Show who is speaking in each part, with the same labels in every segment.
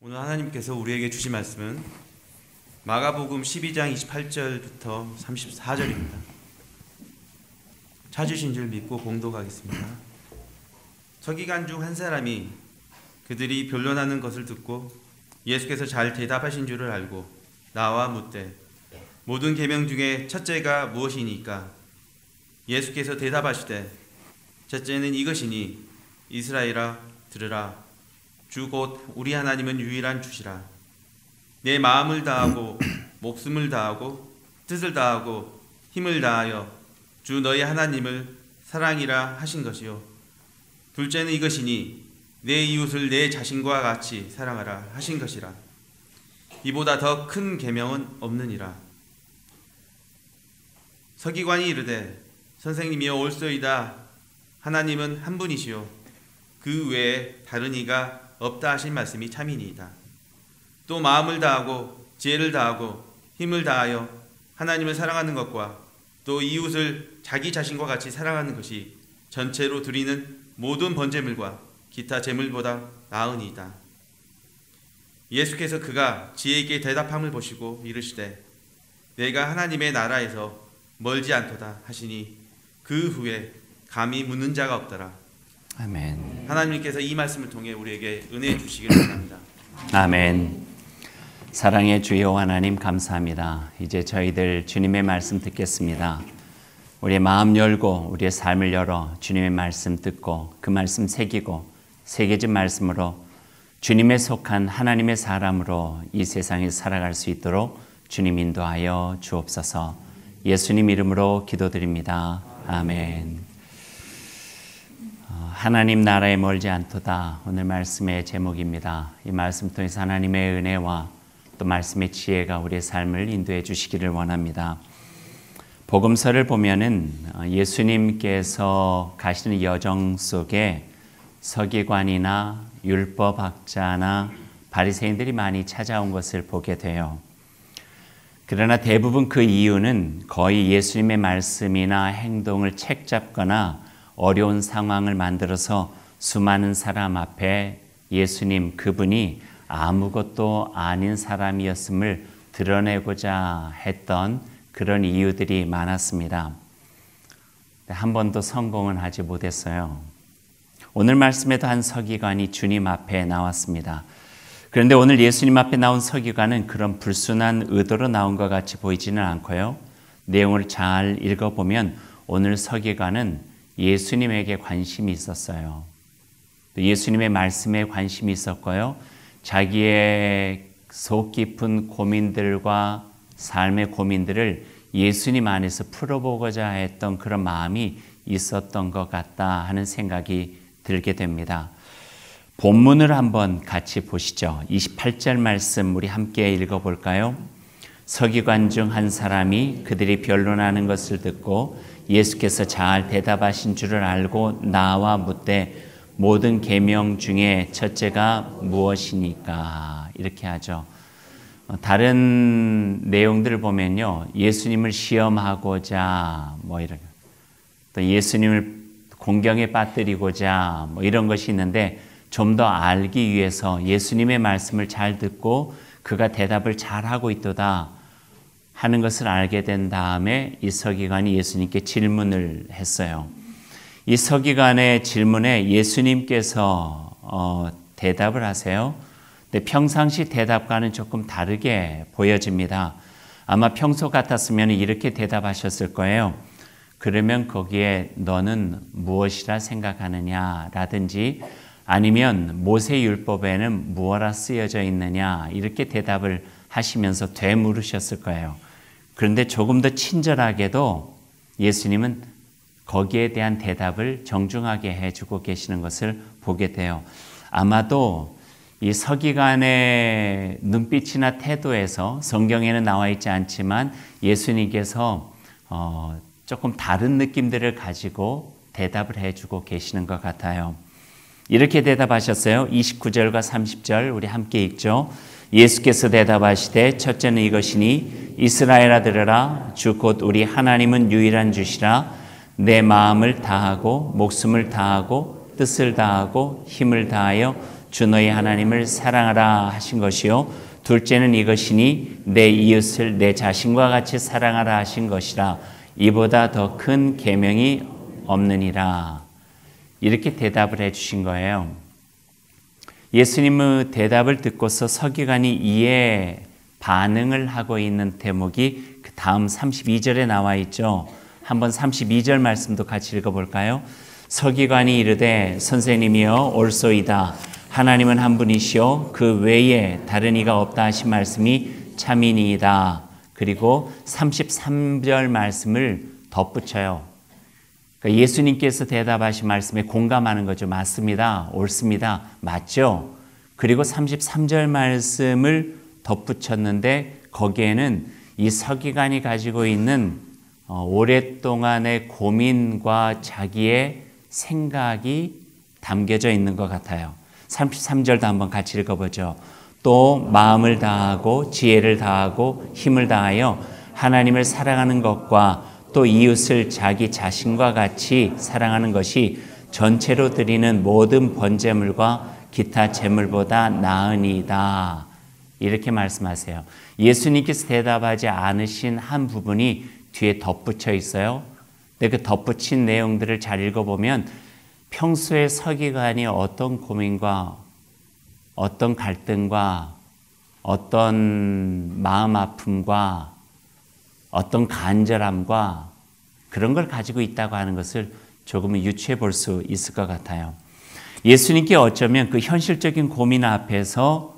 Speaker 1: 오늘 하나님께서 우리에게 주신 말씀은 마가복음 12장 28절부터 34절입니다. 찾으신 줄 믿고 봉독하겠습니다. 서기관 중 한 사람이 그들이 변론하는 것을 듣고 예수께서 잘 대답하신 줄을 알고 나와 묻되 모든 계명 중에 첫째가 무엇이니까? 예수께서 대답하시되 첫째는 이것이니 이스라엘아 들으라. 주 곧 우리 하나님은 유일한 주시라. 내 마음을 다하고 목숨을 다하고 뜻을 다하고 힘을 다하여 주 너희 하나님을 사랑이라 하신 것이요. 둘째는 이것이니 내 이웃을 내 자신과 같이 사랑하라 하신 것이라. 이보다 더 큰 계명은 없느니라. 서기관이 이르되 선생님이여 옳소이다. 하나님은 한 분이시요 그 외에 다른 이가 없다 하신 말씀이 참이니이다. 또 마음을 다하고 지혜를 다하고 힘을 다하여 하나님을 사랑하는 것과 또 이웃을 자기 자신과 같이 사랑하는 것이 전체로 드리는 모든 번제물과 기타 제물보다 나으니이다. 예수께서 그가 지혜있게 대답함을 보시고 이르시되 내가 하나님의 나라에서 멀지 않도다 하시니 그 후에 감히 묻는 자가 없더라.
Speaker 2: 아멘.
Speaker 1: 하나님께서 이 말씀을 통해 우리에게 은혜 주시기를 바랍니다.
Speaker 2: 아멘. 사랑의 주여 하나님 감사합니다. 이제 저희들 주님의 말씀 듣겠습니다. 우리의 마음 열고 우리의 삶을 열어 주님의 말씀 듣고 그 말씀 새기고 새겨진 말씀으로 주님에 속한 하나님의 사람으로 이 세상에 살아갈 수 있도록 주님 인도하여 주옵소서. 예수님 이름으로 기도드립니다. 아멘. 하나님 나라에 멀지 않도다. 오늘 말씀의 제목입니다. 이 말씀 통해서 하나님의 은혜와 또 말씀의 지혜가 우리의 삶을 인도해 주시기를 원합니다. 복음서를 보면은 예수님께서 가시는 여정 속에 서기관이나 율법학자나 바리새인들이 많이 찾아온 것을 보게 돼요. 그러나 대부분 그 이유는 거의 예수님의 말씀이나 행동을 책잡거나 어려운 상황을 만들어서 수많은 사람 앞에 예수님 그분이 아무것도 아닌 사람이었음을 드러내고자 했던 그런 이유들이 많았습니다. 한 번도 성공은 하지 못했어요. 오늘 말씀에도 한 서기관이 주님 앞에 나왔습니다. 그런데 오늘 예수님 앞에 나온 서기관은 그런 불순한 의도로 나온 것 같이 보이지는 않고요. 내용을 잘 읽어보면 오늘 서기관은 예수님에게 관심이 있었어요. 예수님의 말씀에 관심이 있었고요. 자기의 속 깊은 고민들과 삶의 고민들을 예수님 안에서 풀어보고자 했던 그런 마음이 있었던 것 같다 하는 생각이 들게 됩니다. 본문을 한번 같이 보시죠. 28절 말씀 우리 함께 읽어볼까요? 서기관 중 한 사람이 그들이 변론하는 것을 듣고 예수께서 잘 대답하신 줄을 알고 나와 묻되 모든 계명 중에 첫째가 무엇이니까? 이렇게 하죠. 다른 내용들을 보면요. 예수님을 시험하고자 이렇게 또 예수님을 공경에 빠뜨리고자 이런 것이 있는데 좀 더 알기 위해서 예수님의 말씀을 잘 듣고 그가 대답을 잘하고 있도다 하는 것을 알게 된 다음에 이 서기관이 예수님께 질문을 했어요. 이 서기관의 질문에 예수님께서 대답을 하세요. 근데 평상시 대답과는 조금 다르게 보여집니다. 아마 평소 같았으면 이렇게 대답하셨을 거예요. 그러면 거기에 너는 무엇이라 생각하느냐 라든지 아니면 모세율법에는 무엇라 쓰여져 있느냐 이렇게 대답을 하시면서 되물으셨을 거예요. 그런데 조금 더 친절하게도 예수님은 거기에 대한 대답을 정중하게 해주고 계시는 것을 보게 돼요. 아마도 이 서기관의 눈빛이나 태도에서 성경에는 나와 있지 않지만 예수님께서 조금 다른 느낌들을 가지고 대답을 해주고 계시는 것 같아요. 이렇게 대답하셨어요. 29절과 30절 우리 함께 읽죠. 예수께서 대답하시되 첫째는 이것이니 이스라엘아 들으라. 주 곧 우리 하나님은 유일한 주시라. 내 마음을 다하고 목숨을 다하고 뜻을 다하고 힘을 다하여 주 너희 하나님을 사랑하라 하신 것이요 둘째는 이것이니 내 이웃을 내 자신과 같이 사랑하라 하신 것이라. 이보다 더 큰 계명이 없느니라. 이렇게 대답을 해 주신 거예요. 예수님의 대답을 듣고서 서기관이 이에 반응을 하고 있는 대목이 그 다음 32절에 나와 있죠. 한번 32절 말씀도 같이 읽어볼까요? 서기관이 이르되 선생님이여 옳소이다. 하나님은 한 분이시요 그 외에 다른 이가 없다 하신 말씀이 참이니이다. 그리고 33절 말씀을 덧붙여요. 그러니까 예수님께서 대답하신 말씀에 공감하는 거죠. 맞습니다. 옳습니다. 맞죠? 그리고 33절 말씀을 덧붙였는데 거기에는 이 서기관이 가지고 있는 오랫동안의 고민과 자기의 생각이 담겨져 있는 것 같아요. 33절도 한번 같이 읽어보죠. 또 마음을 다하고 지혜를 다하고 힘을 다하여 하나님을 사랑하는 것과 또 이웃을 자기 자신과 같이 사랑하는 것이 전체로 드리는 모든 번제물과 기타 제물보다 나으니이다. 이렇게 말씀하세요. 예수님께서 대답하지 않으신 한 부분이 뒤에 덧붙여 있어요. 근데 그 덧붙인 내용들을 잘 읽어보면 평소에 서기관이 어떤 고민과 어떤 갈등과 어떤 마음 아픔과 어떤 간절함과 그런 걸 가지고 있다고 하는 것을 조금은 유추해 볼 수 있을 것 같아요. 예수님께 어쩌면 그 현실적인 고민 앞에서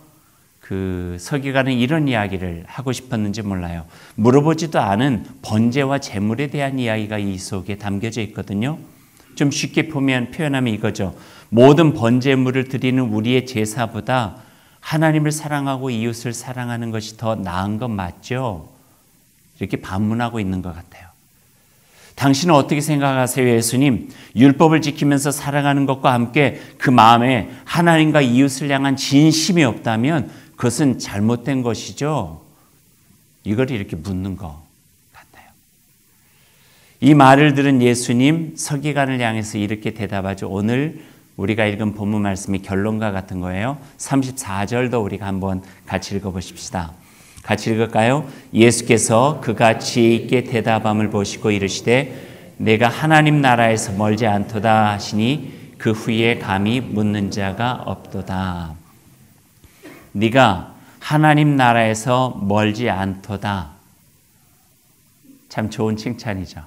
Speaker 2: 그 서기관은 이런 이야기를 하고 싶었는지 몰라요. 물어보지도 않은 번제와 제물에 대한 이야기가 이 속에 담겨져 있거든요. 좀 쉽게 표현하면 이거죠. 모든 번제물을 드리는 우리의 제사보다 하나님을 사랑하고 이웃을 사랑하는 것이 더 나은 건 맞죠? 이렇게 반문하고 있는 것 같아요. 당신은 어떻게 생각하세요, 예수님? 율법을 지키면서 살아가는 것과 함께 그 마음에 하나님과 이웃을 향한 진심이 없다면 그것은 잘못된 것이죠? 이걸 이렇게 묻는 것 같아요. 이 말을 들은 예수님 서기관을 향해서 이렇게 대답하죠. 오늘 우리가 읽은 본문 말씀이 결론과 같은 거예요. 34절도 우리가 한번 같이 읽어보십시다. 같이 읽을까요? 예수께서 그같이 있게 대답함을 보시고 이르시되 내가 하나님 나라에서 멀지 않도다 하시니 그 후에 감히 묻는 자가 없도다. 네가 하나님 나라에서 멀지 않도다. 참 좋은 칭찬이죠.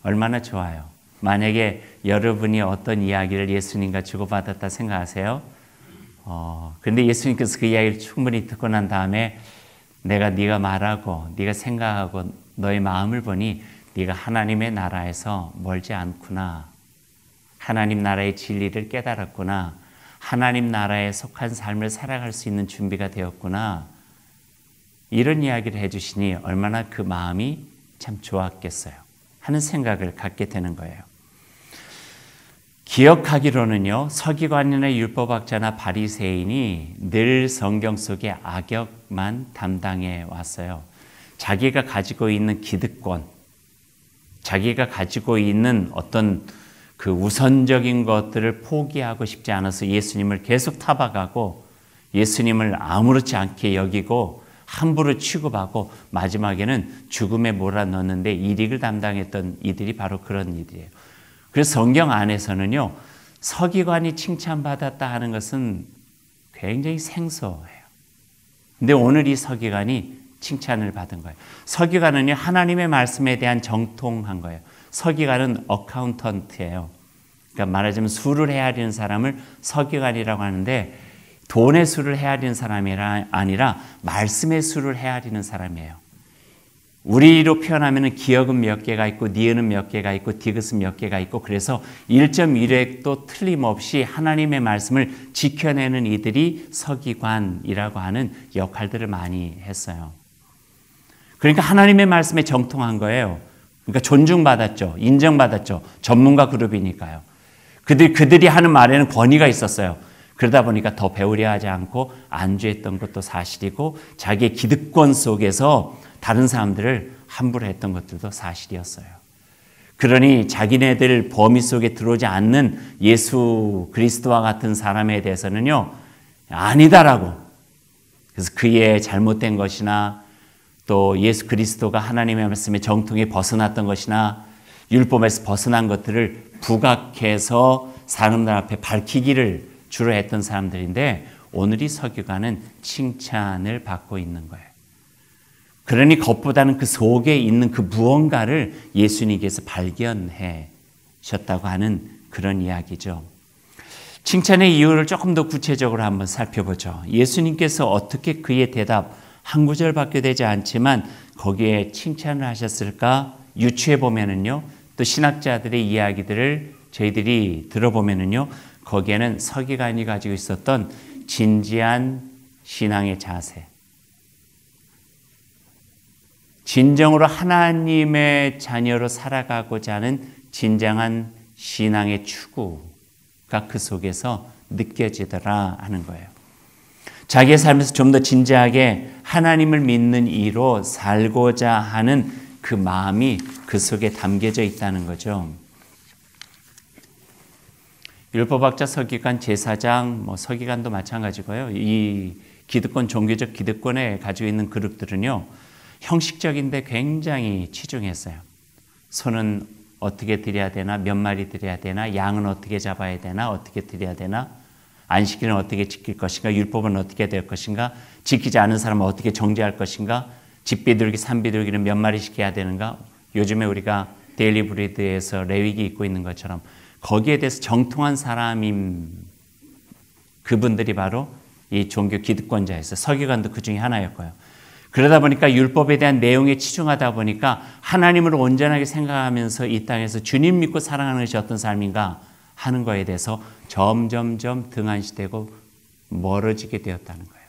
Speaker 2: 얼마나 좋아요. 만약에 여러분이 어떤 이야기를 예수님과 주고받았다 생각하세요? 근데 예수님께서 그 이야기를 충분히 듣고 난 다음에 내가 네가 말하고 네가 생각하고 너의 마음을 보니 네가 하나님의 나라에서 멀지 않구나. 하나님 나라의 진리를 깨달았구나. 하나님 나라에 속한 삶을 살아갈 수 있는 준비가 되었구나. 이런 이야기를 해주시니 얼마나 그 마음이 참 좋았겠어요. 하는 생각을 갖게 되는 거예요. 기억하기로는요, 서기관이나 율법학자나 바리새인이 늘 성경 속에 악역만 담당해 왔어요. 자기가 가지고 있는 기득권, 자기가 가지고 있는 어떤 그 우선적인 것들을 포기하고 싶지 않아서 예수님을 계속 타박하고 예수님을 아무렇지 않게 여기고 함부로 취급하고 마지막에는 죽음에 몰아넣는데 일익을 담당했던 이들이 바로 그런 이들이에요. 그래서 성경 안에서는요, 서기관이 칭찬받았다 하는 것은 굉장히 생소해요. 근데 오늘 이 서기관이 칭찬을 받은 거예요. 서기관은요, 하나님의 말씀에 대한 정통한 거예요. 서기관은 어카운턴트예요. 그러니까 말하자면 수를 헤아리는 사람을 서기관이라고 하는데 돈의 수를 헤아리는 사람이 아니라 말씀의 수를 헤아리는 사람이에요. 우리로 표현하면 기역은 몇 개가 있고 니은은 몇 개가 있고 디귿은 몇 개가 있고 그래서 1.1획도 틀림없이 하나님의 말씀을 지켜내는 이들이 서기관이라고 하는 역할들을 많이 했어요. 그러니까 하나님의 말씀에 정통한 거예요. 그러니까 존중받았죠. 인정받았죠. 전문가 그룹이니까요. 그들이 하는 말에는 권위가 있었어요. 그러다 보니까 더 배우려 하지 않고 안주했던 것도 사실이고 자기의 기득권 속에서 다른 사람들을 함부로 했던 것들도 사실이었어요. 그러니 자기네들 범위 속에 들어오지 않는 예수 그리스도와 같은 사람에 대해서는요, 아니다라고. 그래서 그의 잘못된 것이나 또 예수 그리스도가 하나님의 말씀에 정통에 벗어났던 것이나 율법에서 벗어난 것들을 부각해서 사람들 앞에 밝히기를 주로 했던 사람들인데, 오늘 이 서기관은 칭찬을 받고 있는 거예요. 그러니 겉보다는 그 속에 있는 그 무언가를 예수님께서 발견해 셨다고 하는 그런 이야기죠. 칭찬의 이유를 조금 더 구체적으로 한번 살펴보죠. 예수님께서 어떻게 그의 대답 한 구절밖에 되지 않지만 거기에 칭찬을 하셨을까 유추해 보면은요, 또 신학자들의 이야기들을 저희들이 들어보면은요, 거기에는 서기관이 가지고 있었던 진지한 신앙의 자세, 진정으로 하나님의 자녀로 살아가고자 하는 진정한 신앙의 추구가 그 속에서 느껴지더라 하는 거예요. 자기의 삶에서 좀 더 진지하게 하나님을 믿는 이로 살고자 하는 그 마음이 그 속에 담겨져 있다는 거죠. 율법학자, 서기관, 제사장, 서기관도 마찬가지고요. 이 기득권, 종교적 기득권에 가지고 있는 그룹들은요, 형식적인데 굉장히 치중했어요. 소는 어떻게 드려야 되나, 몇 마리 드려야 되나, 양은 어떻게 잡아야 되나, 어떻게 드려야 되나, 안식일은 어떻게 지킬 것인가, 율법은 어떻게 될 것인가, 지키지 않은 사람은 어떻게 정죄할 것인가, 집비둘기, 산비둘기는 몇 마리씩 해야 되는가. 요즘에 우리가 데일리 브리드에서 레위기 입고 있는 것처럼 거기에 대해서 정통한 사람인 그분들이 바로 이 종교 기득권자였어요. 서기관도 그 중에 하나였고요. 그러다 보니까 율법에 대한 내용에 치중하다 보니까 하나님을 온전하게 생각하면서 이 땅에서 주님 믿고 살아가는 것이 어떤 삶인가 하는 거에 대해서 점점점 등한시되고 멀어지게 되었다는 거예요.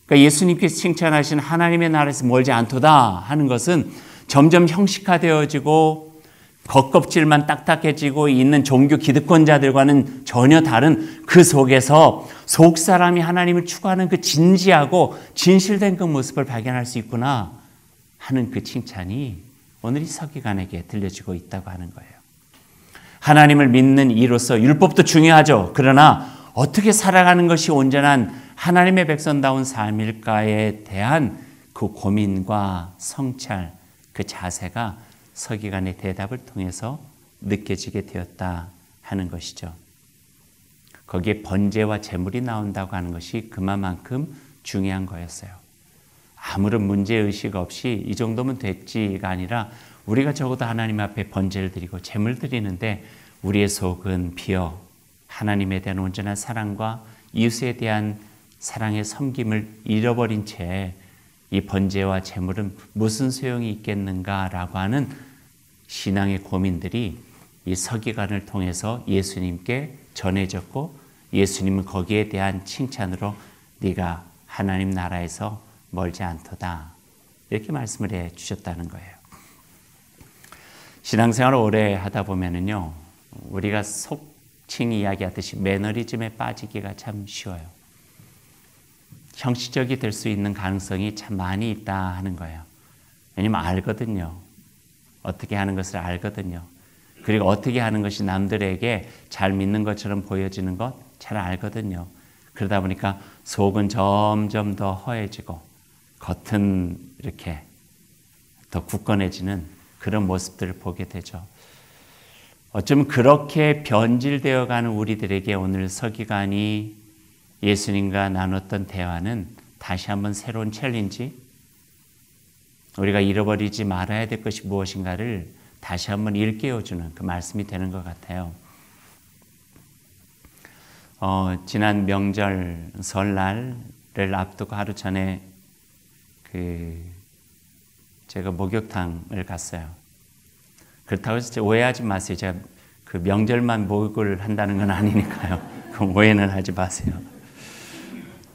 Speaker 2: 그러니까 예수님께서 칭찬하신 하나님의 나라에서 멀지 않도다 하는 것은 점점 형식화되어지고 겉껍질만 딱딱해지고 있는 종교 기득권자들과는 전혀 다른 그 속에서 속사람이 하나님을 추구하는 그 진지하고 진실된 그 모습을 발견할 수 있구나 하는 그 칭찬이 오늘 이 서기관에게 들려지고 있다고 하는 거예요. 하나님을 믿는 이로서 율법도 중요하죠. 그러나 어떻게 살아가는 것이 온전한 하나님의 백성다운 삶일까에 대한 그 고민과 성찰, 그 자세가 서기관의 대답을 통해서 느껴지게 되었다 하는 것이죠. 거기에 번제와 제물이 나온다고 하는 것이 그만큼 중요한 거였어요. 아무런 문제의식 없이 이 정도면 됐지가 아니라 우리가 적어도 하나님 앞에 번제를 드리고 제물 드리는데 우리의 속은 비어 하나님에 대한 온전한 사랑과 이웃에 대한 사랑의 섬김을 잃어버린 채 이 번제와 제물은 무슨 소용이 있겠는가라고 하는 신앙의 고민들이 이 서기관을 통해서 예수님께 전해졌고, 예수님은 거기에 대한 칭찬으로 네가 하나님 나라에서 멀지 않도다 이렇게 말씀을 해 주셨다는 거예요. 신앙생활을 오래 하다 보면은요, 우리가 속칭 이야기하듯이 매너리즘에 빠지기가 참 쉬워요. 형식적이 될 수 있는 가능성이 참 많이 있다 하는 거예요. 왜냐면 알거든요. 어떻게 하는 것을 알거든요. 그리고 어떻게 하는 것이 남들에게 잘 믿는 것처럼 보여지는 것 잘 알거든요. 그러다 보니까 속은 점점 더 허해지고 겉은 이렇게 더 굳건해지는 그런 모습들을 보게 되죠. 어쩌면 그렇게 변질되어 가는 우리들에게 오늘 서기관이 예수님과 나눴던 대화는 다시 한번 새로운 챌린지, 우리가 잃어버리지 말아야 될 것이 무엇인가를 다시 한번 일깨워주는 그 말씀이 되는 것 같아요. 지난 명절 설날을 앞두고 하루 전에 제가 목욕탕을 갔어요. 그렇다고 해서 오해하지 마세요. 제가 그 명절만 목욕을 한다는 건 아니니까요. 그럼 오해는 하지 마세요.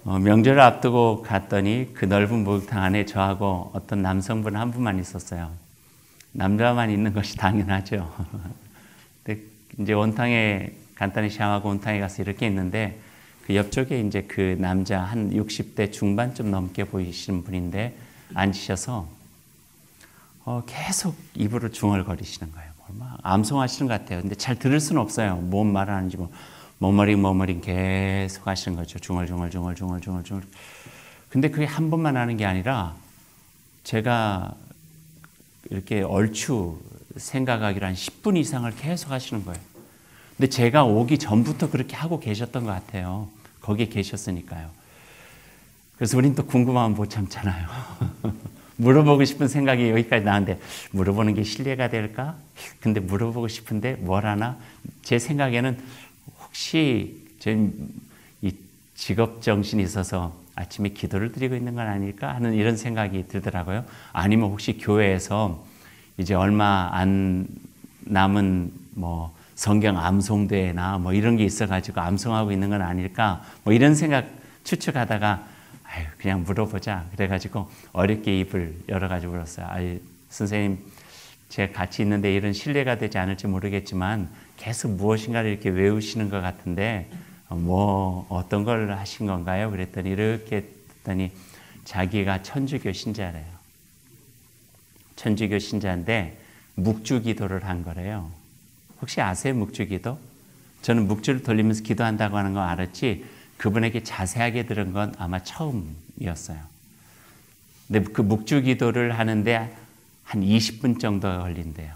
Speaker 2: 명절을 앞두고 갔더니 그 넓은 목욕탕 안에 저하고 어떤 남성분 한 분만 있었어요. 남자만 있는 것이 당연하죠. 근데 이제 온탕에 간단히 샤워하고 온탕에 가서 이렇게 있는데 그 옆쪽에 이제 그 남자 한 60대 중반쯤 넘게 보이시는 분인데 앉으셔서 계속 입으로 중얼거리시는 거예요. 막 암송하시는 것 같아요. 근데 잘 들을 수는 없어요. 뭔 말을 하는지 머머링 계속 하시는 거죠. 중얼. 근데 그게 한 번만 하는 게 아니라 제가 이렇게 얼추 생각하기로 한 10분 이상을 계속 하시는 거예요. 근데 제가 오기 전부터 그렇게 하고 계셨던 것 같아요. 거기에 계셨으니까요. 그래서 우린 또 궁금하면 못 참잖아요. 물어보고 싶은 생각이 여기까지 나는데 물어보는 게 신뢰가 될까? 근데 물어보고 싶은데 뭘 하나? 제 생각에는 혹시 이 직업 정신이 있어서 아침에 기도를 드리고 있는 건 아닐까 하는 이런 생각이 들더라고요. 아니면 혹시 교회에서 이제 얼마 안 남은 성경 암송대회나 이런 게 있어가지고 암송하고 있는 건 아닐까? 이런 생각 추측하다가 그냥 물어보자. 그래가지고 어렵게 입을 열어가지고 물었어요. 선생님, 제가 같이 있는데 이런 신뢰가 되지 않을지 모르겠지만 계속 무엇인가를 이렇게 외우시는 것 같은데 어떤 걸 하신 건가요? 그랬더니 이렇게 듣더니 자기가 천주교 신자래요. 천주교 신자인데 묵주기도를 한 거래요. 혹시 아세요? 묵주기도? 저는 묵주를 돌리면서 기도한다고 하는 거 알았지 그분에게 자세하게 들은 건 아마 처음이었어요. 근데 그 묵주기도를 하는데 한 20분 정도 걸린대요.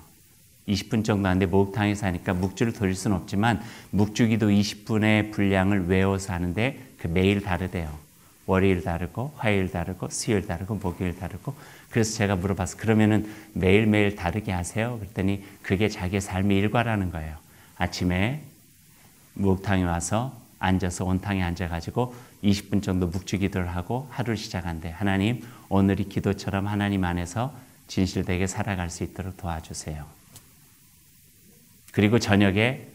Speaker 2: 20분 정도 하는데 목욕탕에서 하니까 묵주를 돌릴 수는 없지만 묵주기도 20분의 분량을 외워서 하는데 그 매일 다르대요. 월요일 다르고 화요일 다르고 수요일 다르고 목요일 다르고 그래서 제가 물어봤어. 그러면은 매일매일 다르게 하세요? 그랬더니 그게 자기의 삶의 일과라는 거예요. 아침에 목욕탕에 와서 앉아서 온탕에 앉아가지고 20분 정도 묵주기도를 하고 하루를 시작한대. 하나님, 오늘이 기도처럼 하나님 안에서 진실되게 살아갈 수 있도록 도와주세요. 그리고 저녁에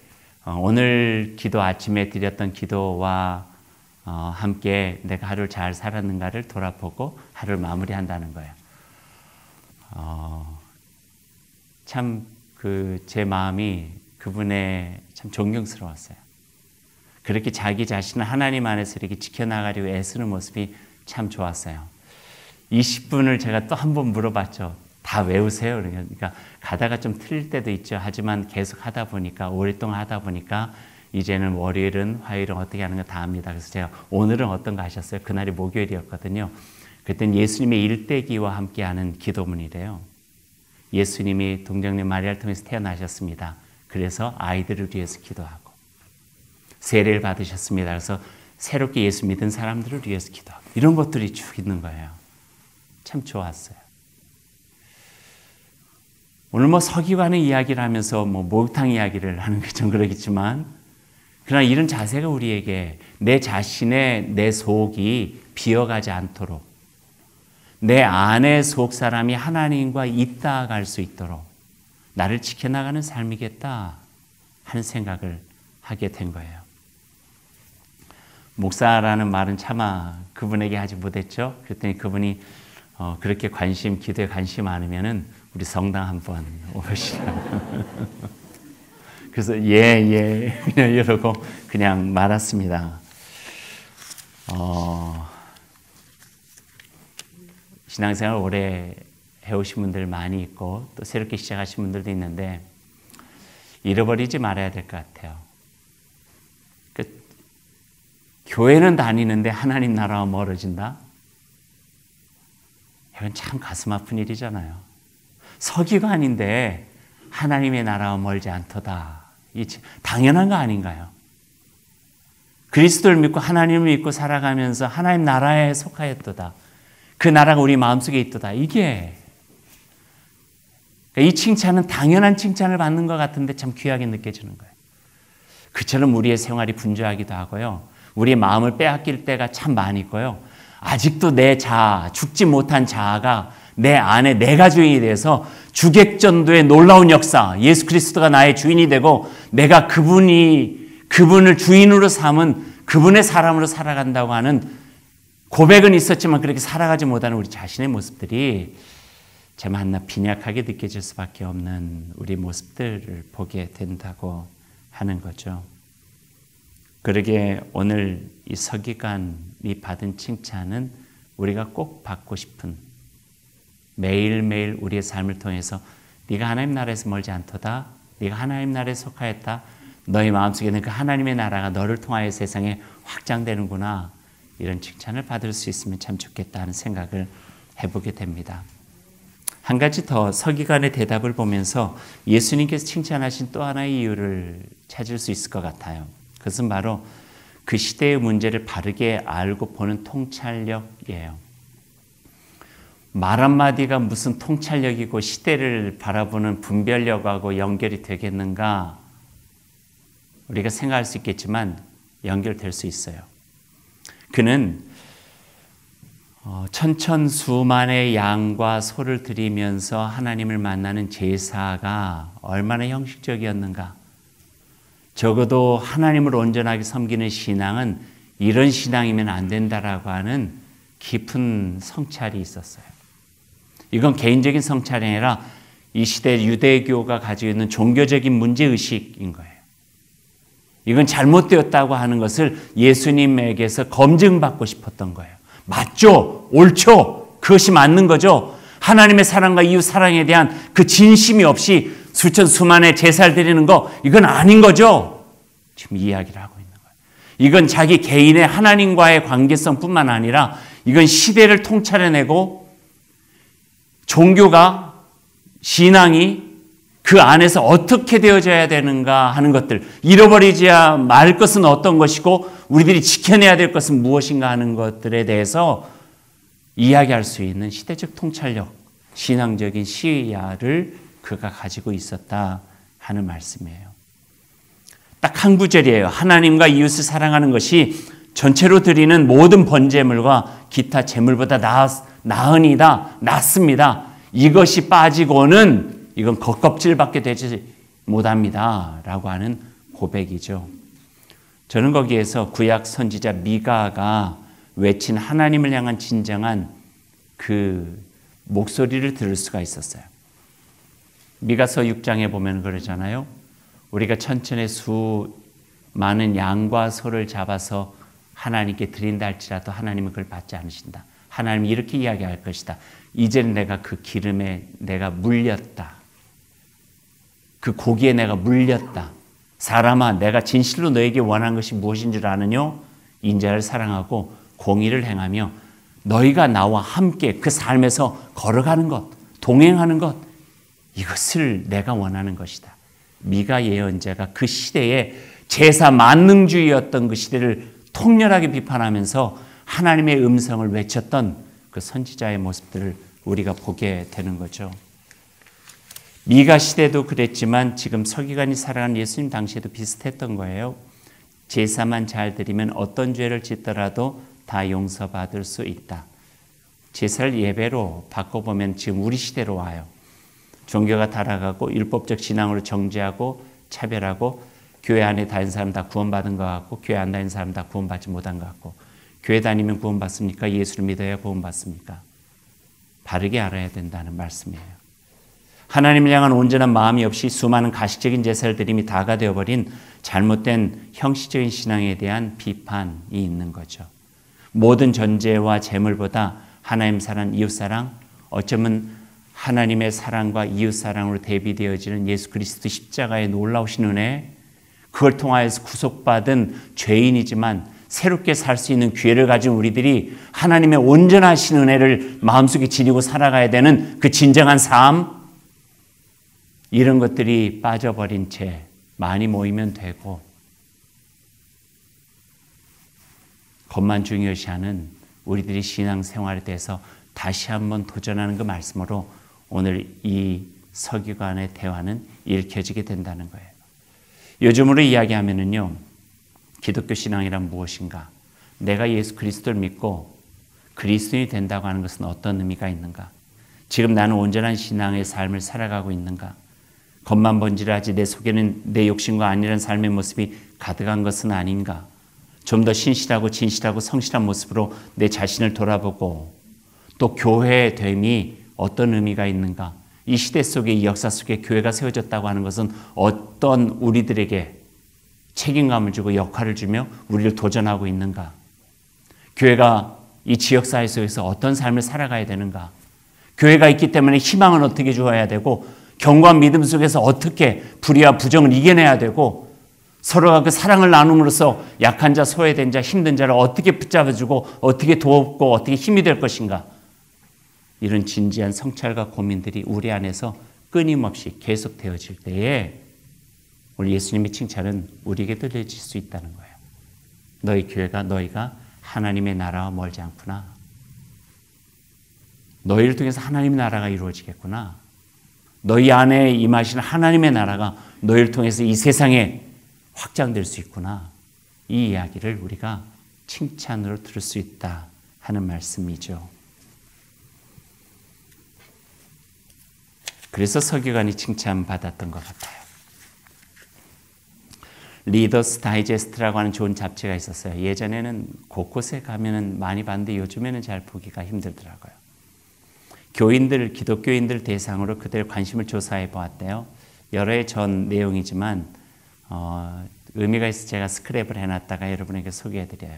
Speaker 2: 오늘 기도 아침에 드렸던 기도와 함께 내가 하루를 잘 살았는가를 돌아보고 하루를 마무리한다는 거예요. 참 제 마음이 그분의 참 존경스러웠어요. 그렇게 자기 자신을 하나님 안에서 이렇게 지켜나가려고 애쓰는 모습이 참 좋았어요. 20분을 제가 또 한 번 물어봤죠. 다 외우세요. 그러니까 가다가 좀 틀릴 때도 있죠. 하지만 계속 하다 보니까 오랫동안 하다 보니까 이제는 월요일은 화요일은 어떻게 하는 거 다 압니다. 그래서 제가 오늘은 어떤 거 하셨어요? 그날이 목요일이었거든요. 그때는 예수님의 일대기와 함께하는 기도문이래요. 예수님이 동정녀 마리아를 통해서 태어나셨습니다. 그래서 아이들을 위해서 기도하고 세례를 받으셨습니다. 그래서 새롭게 예수 믿은 사람들을 위해서 기도하고 이런 것들이 쭉 있는 거예요. 참 좋았어요. 오늘 서기관의 이야기를 하면서 목욕탕 이야기를 하는 게 좀 그러겠지만 그러나 이런 자세가 우리에게 내 자신의 내 속이 비어가지 않도록 내 안의 속 사람이 하나님과 잇따갈 수 있도록 나를 지켜나가는 삶이겠다 하는 생각을 하게 된 거예요. 목사라는 말은 차마 그분에게 하지 못했죠. 그랬더니 그분이 그렇게 기도에 관심 많으면은 우리 성당 한번 오시라고. 그래서 예 그냥 이러고 그냥 말았습니다. 신앙생활 오래 해오신 분들 많이 있고 또 새롭게 시작하신 분들도 있는데 잃어버리지 말아야 될 것 같아요. 교회는 다니는데 하나님 나라와 멀어진다? 이건 참 가슴 아픈 일이잖아요. 서기관인데 하나님의 나라와 멀지 않도다. 이게 당연한 거 아닌가요? 그리스도를 믿고 하나님을 믿고 살아가면서 하나님 나라에 속하였도다. 그 나라가 우리 마음속에 있도다. 이게 이 칭찬은 당연한 칭찬을 받는 것 같은데 참 귀하게 느껴지는 거예요. 그처럼 우리의 생활이 분주하기도 하고요. 우리의 마음을 빼앗길 때가 참 많이 있고요. 아직도 내 자아, 죽지 못한 자아가 내 안에 내가 주인이 돼서 주객전도의 놀라운 역사, 예수 그리스도가 나의 주인이 되고 내가 그분을 주인으로 삼은 그분의 사람으로 살아간다고 하는 고백은 있었지만 그렇게 살아가지 못하는 우리 자신의 모습들이 참 한낱 빈약하게 느껴질 수밖에 없는 우리 모습들을 보게 된다고 하는 거죠. 그러게 오늘 이 서기관이 받은 칭찬은 우리가 꼭 받고 싶은 매일매일 우리의 삶을 통해서 네가 하나님 나라에서 멀지 않도다. 네가 하나님 나라에 속하였다. 너의 마음속에는 그 하나님의 나라가 너를 통하여 세상에 확장되는구나. 이런 칭찬을 받을 수 있으면 참 좋겠다 하는 생각을 해보게 됩니다. 한 가지 더 서기관의 대답을 보면서 예수님께서 칭찬하신 또 하나의 이유를 찾을 수 있을 것 같아요. 그것은 바로 그 시대의 문제를 바르게 알고 보는 통찰력이에요. 말 한마디가 무슨 통찰력이고 시대를 바라보는 분별력하고 연결이 되겠는가? 우리가 생각할 수 있겠지만 연결될 수 있어요. 그는 천천수만의 양과 소를 드리면서 하나님을 만나는 제사가 얼마나 형식적이었는가. 적어도 하나님을 온전하게 섬기는 신앙은 이런 신앙이면 안 된다라고 하는 깊은 성찰이 있었어요. 이건 개인적인 성찰이 아니라 이 시대 유대교가 가지고 있는 종교적인 문제의식인 거예요. 이건 잘못되었다고 하는 것을 예수님에게서 검증받고 싶었던 거예요. 맞죠? 옳죠? 그것이 맞는 거죠? 하나님의 사랑과 이웃 사랑에 대한 그 진심이 없이 수천 수만의 제사를 드리는 거 이건 아닌 거죠? 지금 이야기를 하고 있는 거예요. 이건 자기 개인의 하나님과의 관계성뿐만 아니라 이건 시대를 통찰해내고 종교가 신앙이 그 안에서 어떻게 되어져야 되는가 하는 것들, 잃어버리지 말 것은 어떤 것이고 우리들이 지켜내야 될 것은 무엇인가 하는 것들에 대해서 이야기할 수 있는 시대적 통찰력, 신앙적인 시야를 그가 가지고 있었다 하는 말씀이에요. 딱 한 구절이에요. 하나님과 이웃을 사랑하는 것이 전체로 드리는 모든 번제물과 기타 제물보다 나으니다, 낫습니다. 이것이 빠지고는 이건 겉껍질밖에 되지 못합니다 라고 하는 고백이죠. 저는 거기에서 구약 선지자 미가가 외친 하나님을 향한 진정한 그 목소리를 들을 수가 있었어요. 미가서 6장에 보면 그러잖아요. 우리가 천천의 수많은 양과 소를 잡아서 하나님께 드린다 할지라도 하나님은 그걸 받지 않으신다. 하나님이 이렇게 이야기할 것이다. 이제는 내가 그 기름에 내가 물렸다. 그 고기에 내가 물렸다. 사람아, 내가 진실로 너에게 원한 것이 무엇인 줄 아느뇨? 인자를 사랑하고 공의를 행하며 너희가 나와 함께 그 삶에서 걸어가는 것, 동행하는 것, 이것을 내가 원하는 것이다. 미가 예언자가 그 시대에 제사 만능주의였던 그 시대를 통렬하게 비판하면서 하나님의 음성을 외쳤던 그 선지자의 모습들을 우리가 보게 되는 거죠. 미가 시대도 그랬지만 지금 서기관이 살아가는 예수님 당시에도 비슷했던 거예요. 제사만 잘 드리면 어떤 죄를 짓더라도 다 용서받을 수 있다. 제사를 예배로 바꿔보면 지금 우리 시대로 와요. 종교가 타락하고 율법적 신앙으로 정죄하고 차별하고 교회 안에 다니는 사람 다 구원받은 것 같고 교회 안 다니는 사람 다 구원받지 못한 것 같고 교회 다니면 구원받습니까? 예수를 믿어야 구원받습니까? 바르게 알아야 된다는 말씀이에요. 하나님을 향한 온전한 마음이 없이 수많은 가식적인 제사를 드림이 다가 되어버린 잘못된 형식적인 신앙에 대한 비판이 있는 거죠. 모든 전제와 재물보다 하나님 사랑, 이웃 사랑, 어쩌면 하나님의 사랑과 이웃 사랑으로 대비되어지는 예수 그리스도 십자가의 놀라우신 은혜, 그걸 통하여서 구속받은 죄인이지만 새롭게 살 수 있는 기회를 가진 우리들이 하나님의 온전하신 은혜를 마음속에 지니고 살아가야 되는 그 진정한 삶, 이런 것들이 빠져버린 채 많이 모이면 되고 것만 중요시하는 우리들이 신앙생활에 대해서 다시 한번 도전하는 그 말씀으로 오늘 이 서기관의 대화는 읽혀지게 된다는 거예요. 요즘으로 이야기하면은요, 기독교 신앙이란 무엇인가? 내가 예수 그리스도를 믿고 그리스도인이 된다고 하는 것은 어떤 의미가 있는가? 지금 나는 온전한 신앙의 삶을 살아가고 있는가? 겉만 번지르하지 내 속에는 내 욕심과 아니란 삶의 모습이 가득한 것은 아닌가? 좀 더 신실하고 진실하고 성실한 모습으로 내 자신을 돌아보고 또 교회됨이 어떤 의미가 있는가? 이 시대 속에, 이 역사 속에 교회가 세워졌다고 하는 것은 어떤 우리들에게 책임감을 주고 역할을 주며 우리를 도전하고 있는가? 교회가 이 지역사회 속에서 어떤 삶을 살아가야 되는가? 교회가 있기 때문에 희망은 어떻게 주어야 되고 경고와 믿음 속에서 어떻게 불의와 부정을 이겨내야 되고 서로가 그 사랑을 나눔으로써 약한 자, 소외된 자, 힘든 자를 어떻게 붙잡아주고 어떻게 도우고 어떻게 힘이 될 것인가. 이런 진지한 성찰과 고민들이 우리 안에서 끊임없이 계속되어질 때에 오늘 예수님의 칭찬은 우리에게 들려질 수 있다는 거예요. 너희 교회가 너희가 하나님의 나라와 멀지 않구나. 너희를 통해서 하나님의 나라가 이루어지겠구나. 너희 안에 임하시는 하나님의 나라가 너희를 통해서 이 세상에 확장될 수 있구나. 이 이야기를 우리가 칭찬으로 들을 수 있다 하는 말씀이죠. 그래서 서기관이 칭찬받았던 것 같아요. 리더스 다이제스트라고 하는 좋은 잡지가 있었어요. 예전에는 곳곳에 가면은 많이 봤는데 요즘에는 잘 보기가 힘들더라고요. 교인들, 기독교인들 대상으로 그들의 관심을 조사해 보았대요. 여러 해 전 내용이지만 의미가 있어 제가 스크랩을 해놨다가 여러분에게 소개해드려요.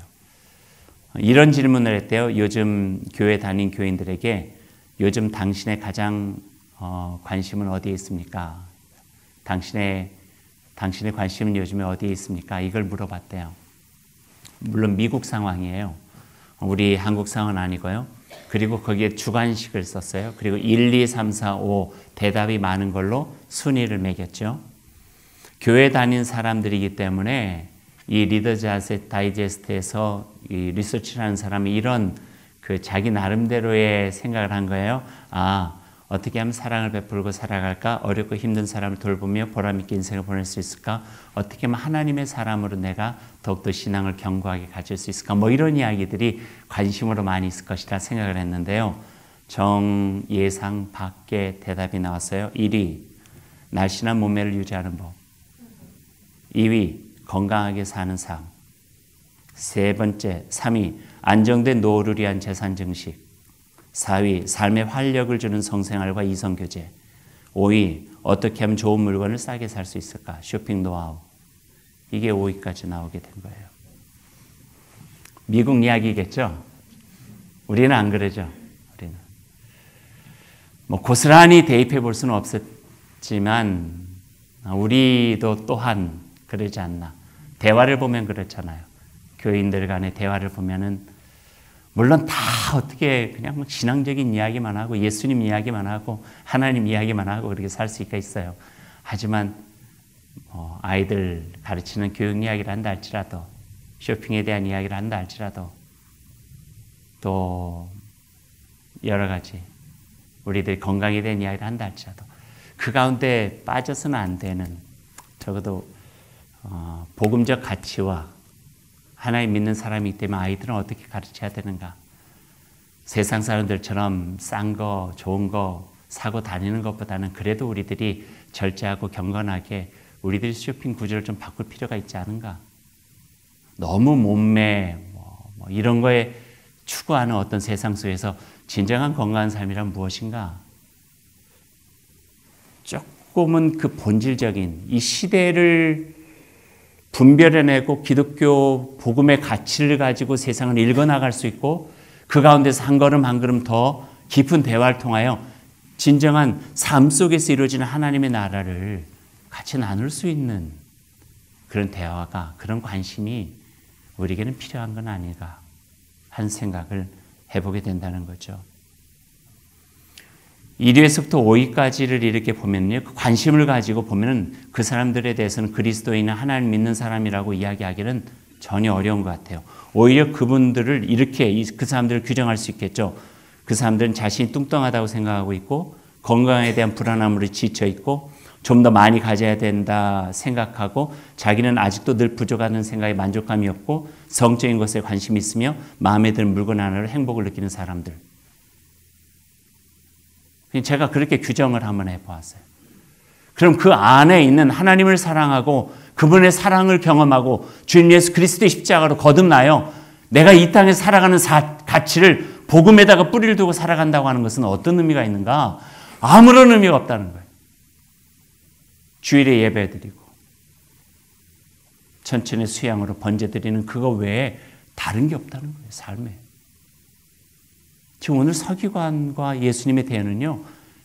Speaker 2: 이런 질문을 했대요. 요즘 교회 다닌 교인들에게 요즘 당신의 가장 관심은 어디에 있습니까? 당신의 관심은 요즘에 어디에 있습니까? 이걸 물어봤대요. 물론 미국 상황이에요. 우리 한국 상황은 아니고요. 그리고 거기에 주관식을 썼어요. 그리고 1, 2, 3, 4, 5 대답이 많은 걸로 순위를 매겼죠. 교회 다닌 사람들이기 때문에 이 리더스 다이제스트에서 이 리서치를 하는 사람이 이런 그 자기 나름대로의 생각을 한 거예요. 어떻게 하면 사랑을 베풀고 살아갈까? 어렵고 힘든 사람을 돌보며 보람있게 인생을 보낼 수 있을까? 어떻게 하면 하나님의 사람으로 내가 더욱더 신앙을 견고하게 가질 수 있을까? 뭐 이런 이야기들이 관심으로 많이 있을 것이라 생각을 했는데요. 정예상 밖에 대답이 나왔어요. 1위, 날씬한 몸매를 유지하는 법. 2위, 건강하게 사는 삶. 3위, 안정된 노후를 위한 재산 증식. 4위, 삶에 활력을 주는 성생활과 이성교제. 5위, 어떻게 하면 좋은 물건을 싸게 살 수 있을까? 쇼핑 노하우. 이게 5위까지 나오게 된 거예요. 미국 이야기겠죠? 우리는 안 그러죠. 우리는 뭐 고스란히 대입해 볼 수는 없었지만 우리도 또한 그러지 않나. 대화를 보면 그렇잖아요. 교인들 간의 대화를 보면은 물론 다 어떻게 그냥 신앙적인 이야기만 하고 예수님 이야기만 하고 하나님 이야기만 하고 그렇게 살 수가 있어요. 하지만 아이들 가르치는 교육 이야기를 한다 할지라도 쇼핑에 대한 이야기를 한다 할지라도 또 여러 가지 우리들 건강에 대한 이야기를 한다 할지라도 그 가운데 빠져서는 안 되는 적어도 복음적 가치와 하나님 믿는 사람이기 때문에 아이들은 어떻게 가르쳐야 되는가. 세상 사람들처럼 싼 거, 좋은 거 사고 다니는 것보다는 그래도 우리들이 절제하고 경건하게 우리들이 쇼핑 구조를 좀 바꿀 필요가 있지 않은가. 너무 몸매 뭐 이런 거에 추구하는 어떤 세상 속에서 진정한 건강한 삶이란 무엇인가. 조금은 그 본질적인 이 시대를 분별해내고 기독교 복음의 가치를 가지고 세상을 읽어나갈 수 있고 그 가운데서 한 걸음 한 걸음 더 깊은 대화를 통하여 진정한 삶 속에서 이루어지는 하나님의 나라를 같이 나눌 수 있는 그런 대화가 그런 관심이 우리에게는 필요한 건 아닌가 하는 생각을 해보게 된다는 거죠. 1위에서부터 5위까지를 이렇게 보면요. 관심을 가지고 보면 그 사람들에 대해서는 그리스도인은 하나님 믿는 사람이라고 이야기하기는 전혀 어려운 것 같아요. 오히려 그분들을 이렇게 그 사람들을 규정할 수 있겠죠. 그 사람들은 자신이 뚱뚱하다고 생각하고 있고 건강에 대한 불안함으로 지쳐 있고 좀 더 많이 가져야 된다 생각하고 자기는 아직도 늘 부족하다는 생각에 만족감이 없고 성적인 것에 관심이 있으며 마음에 드는 물건 하나로 행복을 느끼는 사람들. 제가 그렇게 규정을 한번 해보았어요. 그럼 그 안에 있는 하나님을 사랑하고 그분의 사랑을 경험하고 주님 예수 그리스도의 십자가로 거듭나요. 내가 이 땅에 살아가는 가치를 복음에다가 뿌리를 두고 살아간다고 하는 것은 어떤 의미가 있는가? 아무런 의미가 없다는 거예요. 주일에 예배드리고 천천히 수양으로 번제드리는 그거 외에 다른 게 없다는 거예요. 삶에. 지금 오늘 서기관과 예수님의 대화는요,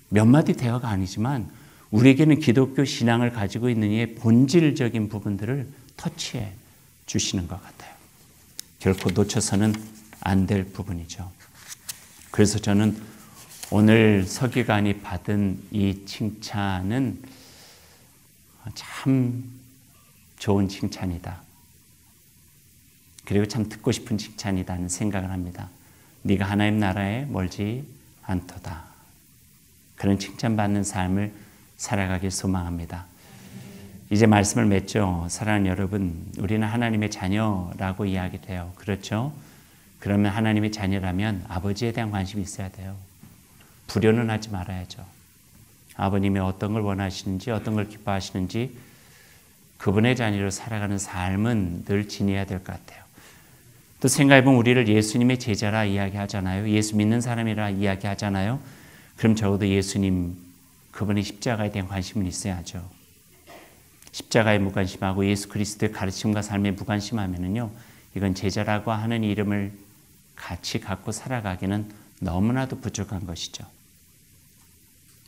Speaker 2: 몇 마디 대화가 아니지만 우리에게는 기독교 신앙을 가지고 있는 이의 본질적인 부분들을 터치해 주시는 것 같아요. 결코 놓쳐서는 안 될 부분이죠. 그래서 저는 오늘 서기관이 받은 이 칭찬은 참 좋은 칭찬이다. 그리고 참 듣고 싶은 칭찬이라는 생각을 합니다. 네가 하나님 나라에 멀지 않도다. 그런 칭찬받는 삶을 살아가길 소망합니다. 이제 말씀을 맺죠. 사랑하는 여러분, 우리는 하나님의 자녀라고 이야기해요. 그렇죠? 그러면 하나님의 자녀라면 아버지에 대한 관심이 있어야 돼요. 불효는 하지 말아야죠. 아버님이 어떤 걸 원하시는지, 어떤 걸 기뻐하시는지 그분의 자녀로 살아가는 삶은 늘 지녀야 될 것 같아요. 또 생각해보면 우리를 예수님의 제자라 이야기하잖아요. 예수 믿는 사람이라 이야기하잖아요. 그럼 적어도 예수님, 그분의 십자가에 대한 관심은 있어야죠. 십자가에 무관심하고 예수 그리스도의 가르침과 삶에 무관심하면은요, 이건 제자라고 하는 이름을 같이 갖고 살아가기는 너무나도 부족한 것이죠.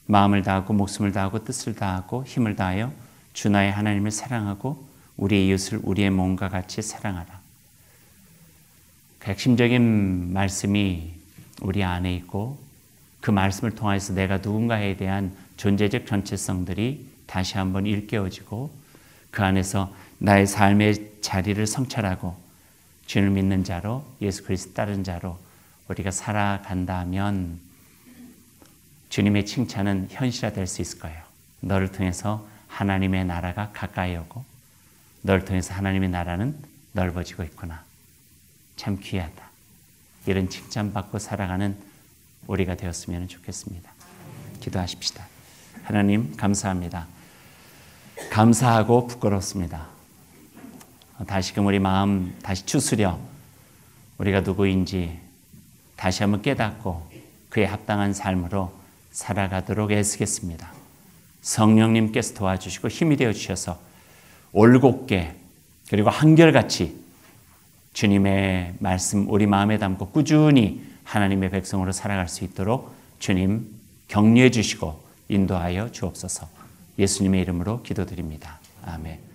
Speaker 2: 마음을 다하고 목숨을 다하고 뜻을 다하고 힘을 다하여 주 나의 하나님을 사랑하고 우리의 이웃을 우리의 몸과 같이 사랑하라. 그 핵심적인 말씀이 우리 안에 있고 그 말씀을 통해서 내가 누군가에 대한 존재적 전체성들이 다시 한번 일깨워지고 그 안에서 나의 삶의 자리를 성찰하고 주를 믿는 자로 예수 그리스도 따른 자로 우리가 살아간다면 주님의 칭찬은 현실화될 수 있을 거예요. 너를 통해서 하나님의 나라가 가까이 오고 너를 통해서 하나님의 나라는 넓어지고 있구나. 참 귀하다. 이런 칭찬받고 살아가는 우리가 되었으면 좋겠습니다. 기도하십시다. 하나님 감사합니다. 감사하고 부끄럽습니다. 다시금 우리 마음 다시 추스려 우리가 누구인지 다시 한번 깨닫고 그에 합당한 삶으로 살아가도록 애쓰겠습니다. 성령님께서 도와주시고 힘이 되어 주셔서 올곧게 그리고 한결같이 주님의 말씀 우리 마음에 담고 꾸준히 하나님의 백성으로 살아갈 수 있도록 주님 격려해 주시고 인도하여 주옵소서. 예수님의 이름으로 기도드립니다. 아멘.